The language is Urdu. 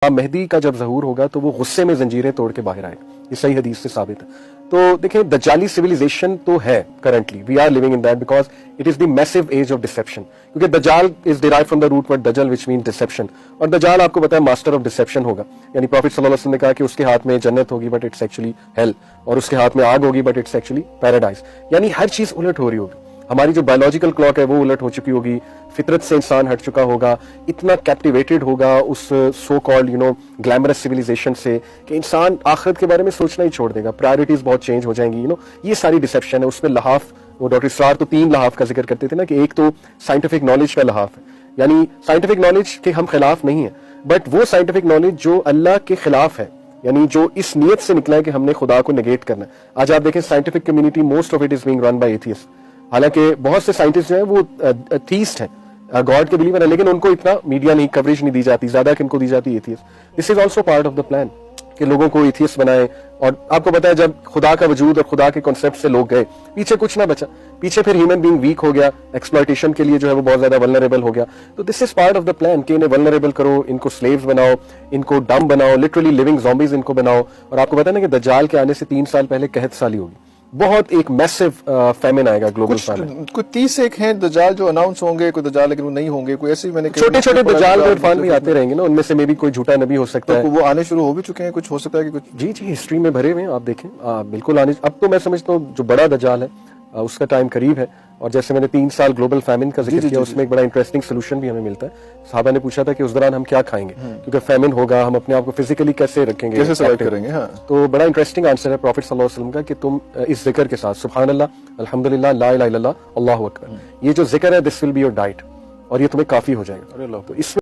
امام مہدی کا جب ظہور ہوگا تو وہ غصے میں زنجیریں توڑ کے باہر آئے گا. یہ صحیح حدیث سے ثابت ہے. تو دیکھیں دجالی سویلائزیشن تو ہے currently, we are living in that because it is the meso age of deception, کیونکہ دجال is derive from the root word دجل وچ مین ڈسپشن, اور دجال آپ کو پتا ہے ماسٹر آف ڈسپشن ہوگا. یعنی پروفیٹ صلی اللہ علیہ وسلم نے کہا کہ اس کے ہاتھ میں جنت ہوگی بٹ اٹس ایکچولی ہیل, اور اس کے ہاتھ میں آگ ہوگی بٹ اٹس ایکچولی پیراڈائز. یعنی ہر چیز الٹ ہو رہی ہوگی, ہماری جو بایولوجیکل کلاک ہے وہ الٹ ہو چکی ہوگی, فطرت سے انسان ہٹ چکا ہوگا, اتنا کیپٹیویٹڈ ہوگا اس سو کالڈ گلیمرس سویلائزیشن سے کہ انسان آخرت کے بارے میں سوچنا ہی چھوڑ دے گا. پرائرٹیز بہت چینج ہو جائیں گی. یہ ساری ڈسپشن ہے. اس میں لحاف, وہ ڈاکٹر اسرار تو 3 لحاف کا ذکر کرتے تھے نا, کہ ایک تو سائنٹیفک نالج کا لحاف ہے, یعنی سائنٹیفک نالج کے ہم خلاف نہیں ہیں, بٹ وہ سائنٹیفک نالج جو اللہ کے خلاف ہے, یعنی جو اس نیت سے نکلا ہے کہ ہم نے خدا کو نگیٹ کرنا ہے. آج آپ دیکھیں scientific community most of it is being run by atheist, حالانکہ بہت سے سائنٹسٹ جو ہیں وہ تھیسٹ ہیں, گاڈ کے بلیور ہیں, لیکن ان کو اتنا میڈیا نہیں, کوریج نہیں دی جاتی, زیادہ کہ ان کو دی جاتی ہے atheist. This is also part of the plan کہ لوگوں کو ایتھیسٹ بنائے. اور آپ کو پتا ہے جب خدا کا وجود اور خدا کے کانسیپٹ سے لوگ گئے, پیچھے کچھ نہ بچا, پیچھے پھر ہیومن بینگ ویک ہو گیا, ایکسپلائٹیشن کے لیے جو ہے وہ بہت زیادہ ولنریبل ہو گیا. تو this is part of the plan کہ انہیں ولنریبل کرو, ان کو سلیوز بناؤ, ان کو ڈم بناؤ, لٹرلی لیونگ زومبیز ان کو بناؤ. اور آپ کو پتا ہے نا کہ دجال کے آنے سے 3 سال پہلے قحط سالی ہوگی, بہت ایک میسو فیمن آئے گا, گلوبل فیمن. کوئی 30 ایک ہیں دجال جو اناؤنس ہوں گے, کوئی دجال لیکن وہ نہیں ہوں گے, کوئی ایسے میں نے چھوٹے چھوٹے دجال اور عرفان بھی آتے رہیں گے نا, ان میں سے میں بھی کوئی جھوٹا نبی ہو سکتا ہے. وہ آنے شروع ہو بھی چکے ہیں, کچھ ہو سکتا ہے کہ کچھ جی ہسٹری میں بھرے ہوئے ہیں, آپ دیکھیں بالکل آنے. اب تو میں سمجھتا ہوں جو بڑا دجال ہے اس کا ٹائم قریب ہے. اور جیسے میں نے 3 سال گلوبل فیمن کا ذکر کیا, اس میں ایک بڑا انٹرسٹنگ سولوشن بھی ہمیں ملتا ہے. صحابہ نے پوچھا تھا کہ اس دوران ہم کیا کھائیں گے, کیونکہ فیمن ہوگا, ہم اپنے آپ کو فزیکلی کیسے رکھیں گے, کیسے سروائیو کریں گے. تو بڑا انٹرسٹنگ آنسر ہے پروفیٹ صلی اللہ علیہ وسلم کا کہ تم اس ذکر کے ساتھ سبحان اللہ, الحمدللہ, لا الہ الا اللہ, اللہ اکبر, یہ جو ذکر ہے دس ول بی یور ڈائٹ, اور یہ تمہیں کافی ہو جائے گا. تو اس